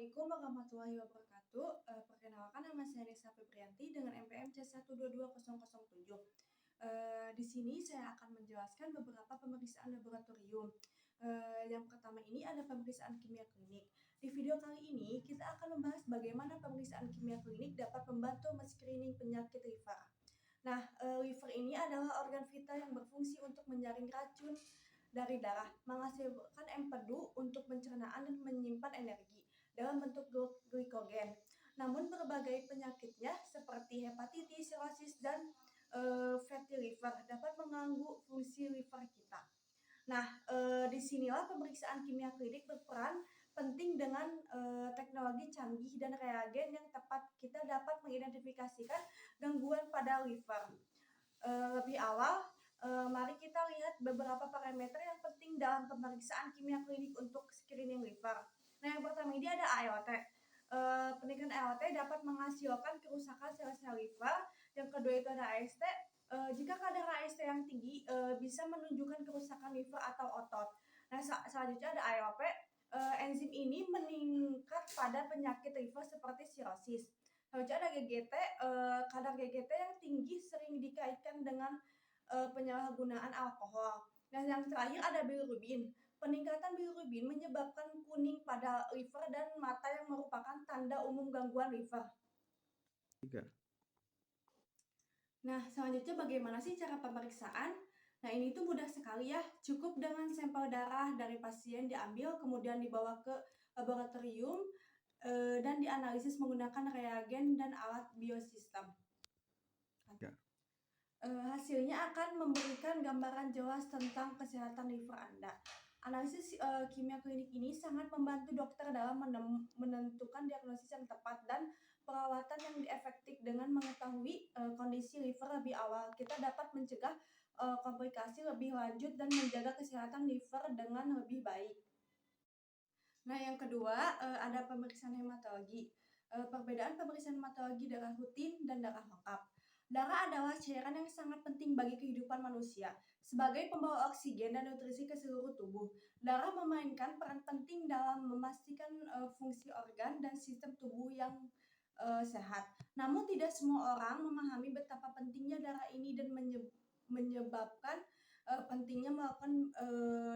Assalamualaikum warahmatullahi wabarakatuh. Perkenalkan, nama saya Nisa Febrianti dengan NPM C122007. Di sini saya akan menjelaskan beberapa pemeriksaan laboratorium. Yang pertama ini ada pemeriksaan kimia klinik. Di video kali ini kita akan membahas bagaimana pemeriksaan kimia klinik dapat membantu men-screening penyakit liver. Nah, liver ini adalah organ vital yang berfungsi untuk menyaring racun dari darah, menghasilkan empedu untuk pencernaan dan menyimpan energi dalam bentuk glikogen. Namun berbagai penyakitnya seperti hepatitis, sirosis, dan fatty liver dapat mengganggu fungsi liver kita. Nah, disinilah pemeriksaan kimia klinik berperan penting dengan teknologi canggih dan reagen yang tepat kita dapat mengidentifikasikan gangguan pada liver. Lebih awal, mari kita lihat beberapa parameter yang penting dalam pemeriksaan kimia klinik untuk screening liver. Nah, yang pertama ini ada ALT. Peningkatan ALT dapat menghasilkan kerusakan sel-sel liver. Yang kedua itu ada AST. Jika kadar AST yang tinggi bisa menunjukkan kerusakan liver atau otot. Nah, selanjutnya ada ALP. Enzim ini meningkat pada penyakit liver seperti sirosis. Selanjutnya ada GGT. Kadar GGT yang tinggi sering dikaitkan dengan penyalahgunaan alkohol. Nah, yang terakhir ada bilirubin. Peningkatan bilirubin menyebabkan kuning pada liver dan mata yang merupakan tanda umum gangguan liver. 3. Nah, selanjutnya bagaimana sih cara pemeriksaan? Nah, ini tuh mudah sekali ya. Cukup dengan sampel darah dari pasien diambil, kemudian dibawa ke laboratorium dan dianalisis menggunakan reagen dan alat biosistem. Hasilnya akan memberikan gambaran jelas tentang kesehatan liver Anda. Analisis kimia klinik ini sangat membantu dokter dalam menentukan diagnosis yang tepat dan perawatan yang efektif. Dengan mengetahui kondisi liver lebih awal, kita dapat mencegah komplikasi lebih lanjut dan menjaga kesehatan liver dengan lebih baik. Nah, yang kedua ada pemeriksaan hematologi. Perbedaan pemeriksaan hematologi darah rutin dan darah lengkap. Darah adalah cairan yang sangat penting bagi kehidupan manusia. Sebagai pembawa oksigen dan nutrisi ke seluruh tubuh, darah memainkan peran penting dalam memastikan fungsi organ dan sistem tubuh yang sehat. Namun tidak semua orang memahami betapa pentingnya darah ini dan menyebabkan pentingnya melakukan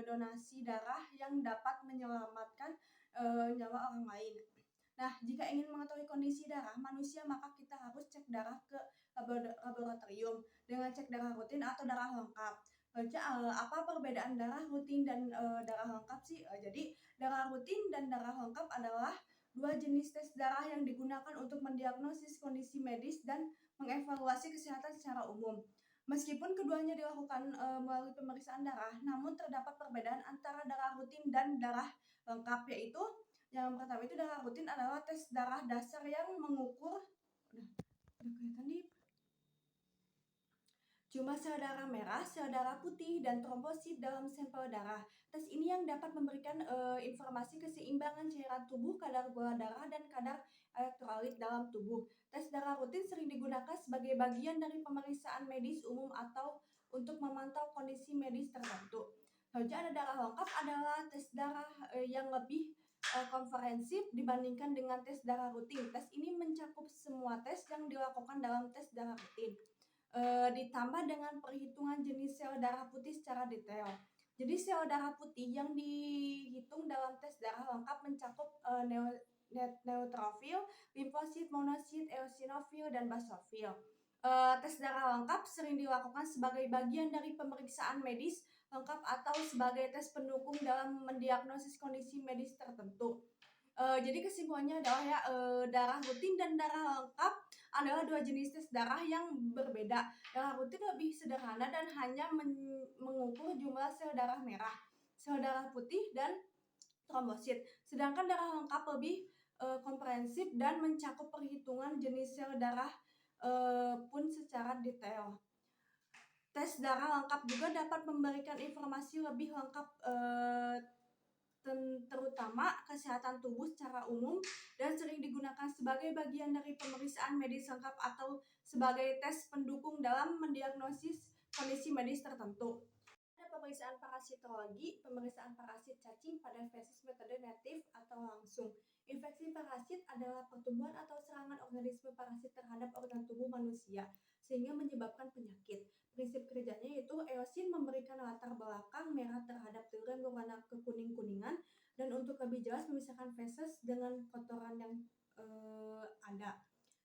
donasi darah yang dapat menyelamatkan nyawa orang lain. Nah, jika ingin mengetahui kondisi darah manusia, maka kita harus cek darah ke laboratorium dengan cek darah rutin atau darah lengkap. Apa perbedaan darah rutin dan darah lengkap sih? Jadi, darah rutin dan darah lengkap adalah dua jenis tes darah yang digunakan untuk mendiagnosis kondisi medis dan mengevaluasi kesehatan secara umum. Meskipun keduanya dilakukan melalui pemeriksaan darah, namun terdapat perbedaan antara darah rutin dan darah lengkap, yaitu yang pertama itu darah rutin adalah tes darah dasar yang mengukur jumlah sel darah merah, sel darah putih, dan trombosit dalam sampel darah. Tes ini yang dapat memberikan informasi keseimbangan cairan tubuh, kadar gula darah, dan kadar elektrolit dalam tubuh. Tes darah rutin sering digunakan sebagai bagian dari pemeriksaan medis umum atau untuk memantau kondisi medis tertentu. Selanjutnya ada darah lengkap adalah tes darah yang lebih komprehensif dibandingkan dengan tes darah rutin. Tes ini mencakup semua tes yang dilakukan dalam tes darah rutin. Ditambah dengan perhitungan jenis sel darah putih secara detail. Jadi sel darah putih yang dihitung dalam tes darah lengkap mencakup neutrofil, limfosit, monosit, eosinofil, dan basofil. Tes darah lengkap sering dilakukan sebagai bagian dari pemeriksaan medis lengkap atau sebagai tes pendukung dalam mendiagnosis kondisi medis tertentu. Jadi kesimpulannya adalah ya, darah rutin dan darah lengkap adalah dua jenis tes darah yang berbeda. Darah rutin lebih sederhana dan hanya mengukur jumlah sel darah merah, sel darah putih, dan trombosit. Sedangkan darah lengkap lebih komprehensif dan mencakup perhitungan jenis sel darah pun secara detail. Tes darah lengkap juga dapat memberikan informasi lebih lengkap terutama kesehatan tubuh secara umum dan sering digunakan sebagai bagian dari pemeriksaan medis lengkap atau sebagai tes pendukung dalam mendiagnosis kondisi medis tertentu. Ada pemeriksaan parasitologi, pemeriksaan parasit cacing pada feses metode natif atau langsung. Infeksi parasit adalah pertumbuhan atau serangan organisme parasit terhadap organ tubuh manusia, sehingga menyebabkan penyakit. Prinsip kerjanya yaitu eosin memberikan latar belakang merah terhadap telur yang berwarna kekuning-kuningan, dan untuk lebih jelas memisahkan feses dengan kotoran yang ada.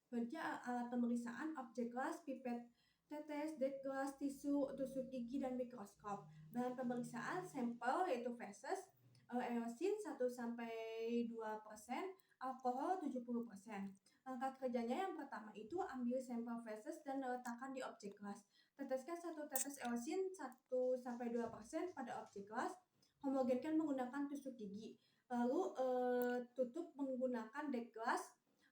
Selanjutnya alat pemeriksaan, objek kelas, pipet tetes, dek kelas, tisu, tusuk gigi, dan mikroskop. Bahan pemeriksaan sampel yaitu feses, eosin 1-2%, alkohol 70%. Langkah kerjanya yang pertama itu ambil sampel feses dan letakkan di objek kelas. Teteskan 1 tetes eosin 1-2% pada objek kelas. Homogenkan menggunakan tusuk gigi. Lalu tutup menggunakan dek kelas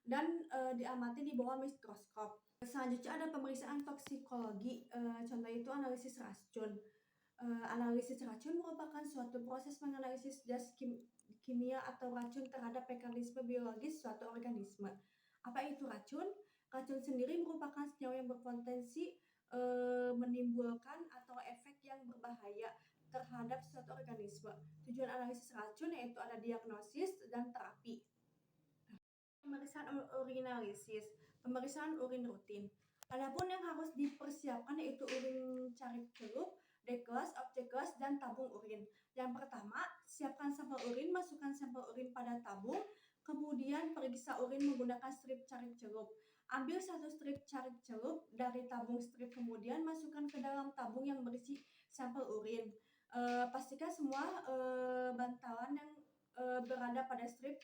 dan diamati di bawah mikroskop. Selanjutnya ada pemeriksaan toksikologi. Contoh itu analisis racun. Analisis racun merupakan suatu proses menganalisis zat kimia atau racun terhadap mekanisme biologis suatu organisme. Apa itu racun? Racun sendiri merupakan senyawa yang berpotensi menimbulkan atau efek yang berbahaya terhadap suatu organisme. Tujuan analisis racun yaitu ada diagnosis dan terapi. Pemeriksaan urinalisis, pemeriksaan urin rutin. Adapun yang harus dipersiapkan yaitu urin cari celup, deklas, objek kelas, dan tabung urin. Yang pertama, siapkan sampel urin, masukkan sampel urin pada tabung, kemudian periksa urin menggunakan strip cari celup. Ambil 1 strip cari celup dari tabung strip, kemudian masukkan ke dalam tabung yang berisi sampel urin. Pastikan semua bantalan yang berada pada strip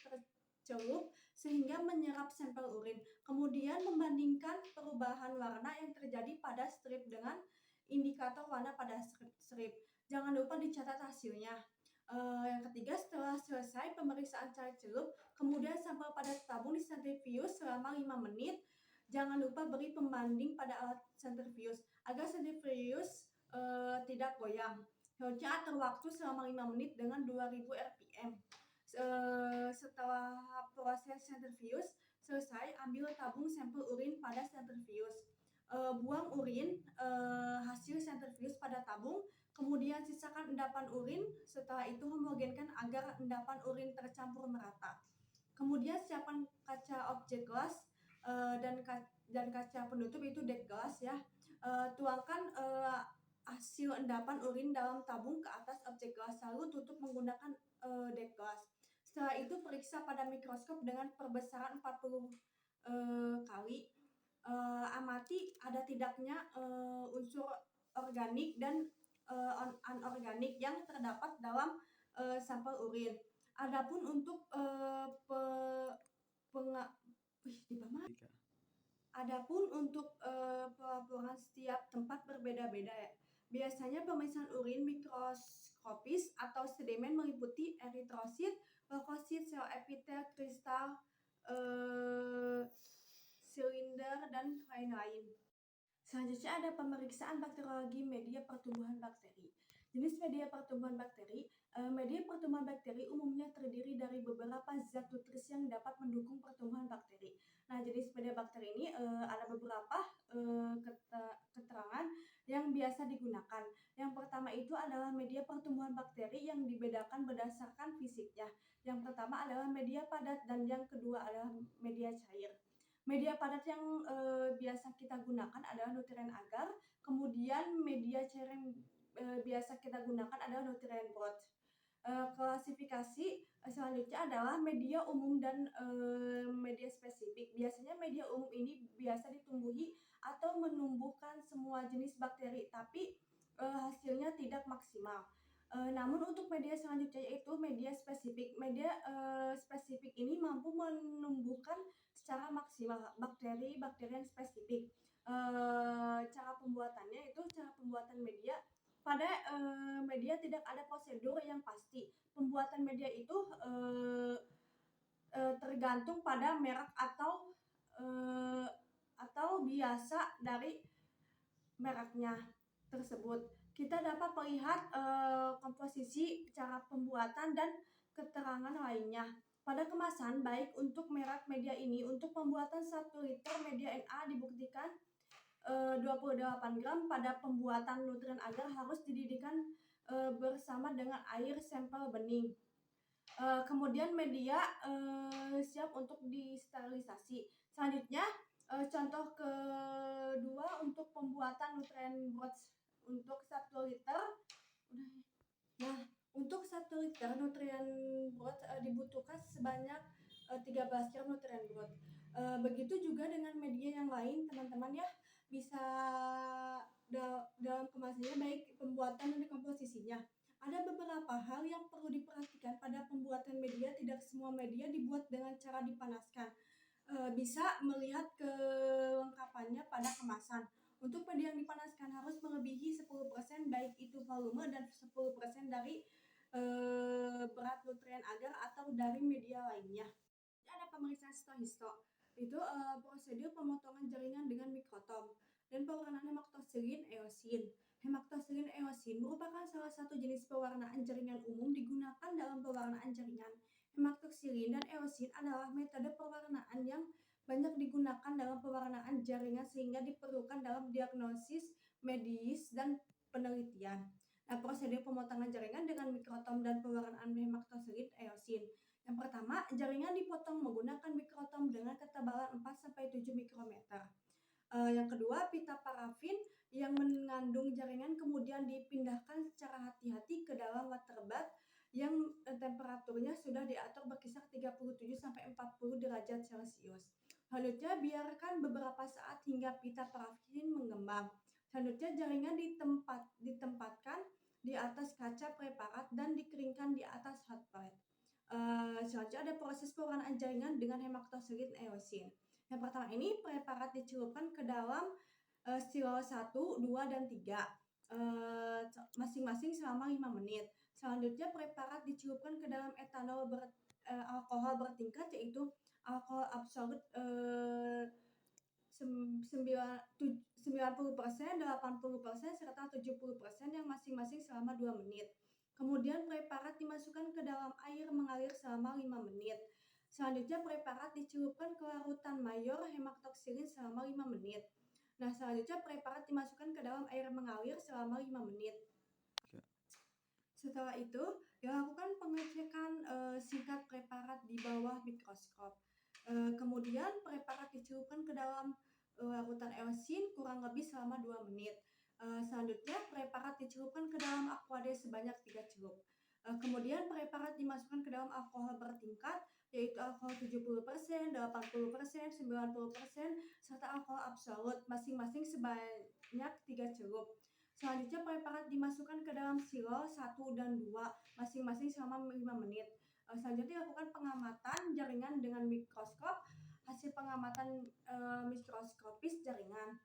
celup sehingga menyerap sampel urin. Kemudian membandingkan perubahan warna yang terjadi pada strip dengan indikator warna pada strip. Jangan lupa dicatat hasilnya. Yang ketiga, setelah selesai pemeriksaan cari celup, kemudian sampel pada tabung disentrifuge selama 5 menit. Jangan lupa beri pembanding pada alat sentrifuge agar sentrifuge tidak goyang. Selanjutnya atur waktu selama 5 menit dengan 2000 rpm. Setelah proses sentrifuge selesai, ambil tabung sampel urin pada sentrifuge. Buang urin hasil sentrifuge pada tabung, kemudian sisakan endapan urin. Setelah itu homogenkan agar endapan urin tercampur merata. Kemudian siapkan kaca objek gelas dan kaca penutup itu dek gelas ya. Tuangkan hasil endapan urin dalam tabung ke atas objek gelas, lalu tutup menggunakan dek gelas. Setelah itu periksa pada mikroskop dengan perbesaran 40 kali. Amati ada tidaknya unsur organik dan anorganik yang terdapat dalam sampel urin. Adapun untuk pelaporan setiap tempat berbeda-beda ya. Biasanya pemeriksaan urin mikroskopis atau sedimen meliputi eritrosit, leukosit, sel epitel, kristal, silinder, dan lain-lain. Selanjutnya ada pemeriksaan bakteriologi media pertumbuhan bakteri. Jenis media pertumbuhan bakteri. Media pertumbuhan bakteri umumnya terdiri dari beberapa zat nutrisi yang dapat mendukung pertumbuhan bakteri. Nah, jenis media bakteri ini ada beberapa keterangan yang biasa digunakan. Yang pertama itu adalah media pertumbuhan bakteri yang dibedakan berdasarkan fisiknya. Yang pertama adalah media padat dan yang kedua adalah media cair. Media padat yang biasa kita gunakan adalah nutrien agar, kemudian media cair yang biasa kita gunakan adalah nutrien broth. Klasifikasi selanjutnya adalah media umum dan media spesifik. Biasanya media umum ini biasa ditumbuhi atau menumbuhkan semua jenis bakteri, tapi hasilnya tidak maksimal. Namun untuk media selanjutnya yaitu media spesifik. Media spesifik ini mampu menumbuhkan secara maksimal bakteri-bakteri yang spesifik. Cara pembuatannya itu cara pembuatan media. Pada media tidak ada prosedur yang pasti. Pembuatan media itu tergantung pada merek atau biasa dari mereknya tersebut. Kita dapat melihat komposisi, cara pembuatan, dan keterangan lainnya. Pada kemasan, baik untuk merek media ini, untuk pembuatan 1 liter media NA dibuktikan 28 gram. Pada pembuatan nutrien agar harus dididihkan bersama dengan air sampel bening. Kemudian media siap untuk disterilisasi. Selanjutnya, contoh kedua untuk pembuatan nutrien broth untuk 1 liter. Nah, untuk 1 liter nutrien broth dibutuhkan sebanyak 13 gram nutrien broth. Begitu juga dengan media yang lain, teman-teman ya, bisa dalam kemasannya baik pembuatan dan komposisinya. Ada beberapa hal yang perlu diperhatikan pada pembuatan media. Tidak semua media dibuat dengan cara dipanaskan. Bisa melihat kelengkapannya pada kemasan. Untuk media yang dipanaskan harus melebihi 10% baik itu volume dan 10% dari berat nutrien agar atau dari media lainnya. Ada pemeriksaan histo-histo. Itu prosedur pemotongan jaringan dengan mikrotom dan pewarnaan hemaktosilin eosin. Hemaktosilin eosin merupakan salah satu jenis pewarnaan jaringan umum digunakan dalam pewarnaan jaringan. Hemaktosilin dan eosin adalah metode pewarnaan yang banyak digunakan dalam pewarnaan jaringan sehingga diperlukan dalam diagnosis medis dan penelitian. Nah, prosedur pemotongan jaringan dengan mikrotom dan pewarnaan hemaktosilin eosin. Yang pertama, jaringan dipotong menggunakan mikrotom dengan ketebalan 4-7 mikrometer. Yang kedua, pita parafin yang mengandung jaringan kemudian dipindahkan secara hati-hati ke dalam water bath yang temperaturnya sudah diatur berkisar 37-40 derajat Celcius. Selanjutnya, biarkan beberapa saat hingga pita parafin mengembang. Selanjutnya, jaringan ditempatkan di atas kaca preparat dan dikeringkan di atas hot plate. Selanjutnya ada proses pewarnaan jaringan dengan hemaktosilin eosin. Yang pertama ini preparat dicelupkan ke dalam silo 1, 2, dan 3 masing-masing selama 5 menit. Selanjutnya preparat dicelupkan ke dalam etanol alkohol bertingkat yaitu alkohol absolut 90%, 80%, serta 70% yang masing-masing selama 2 menit. Kemudian preparat dimasukkan ke dalam air mengalir selama 5 menit. Selanjutnya preparat dicelupkan ke larutan mayor hemaktosilin selama 5 menit. Nah, selanjutnya preparat dimasukkan ke dalam air mengalir selama 5 menit. Setelah itu, dilakukan pengecekan singkat preparat di bawah mikroskop. Kemudian preparat dicelupkan ke dalam larutan eosin kurang lebih selama 2 menit. Selanjutnya preparat dicelupkan ke dalam aquade sebanyak 3 celup. Kemudian preparat dimasukkan ke dalam alkohol bertingkat yaitu alkohol 70%, 80%, 90%, serta alkohol absolut masing-masing sebanyak 3 celup. Selanjutnya preparat dimasukkan ke dalam silo 1 dan 2 masing-masing selama 5 menit. Selanjutnya dilakukan pengamatan jaringan dengan mikroskop. Hasil pengamatan mikroskopis jaringan.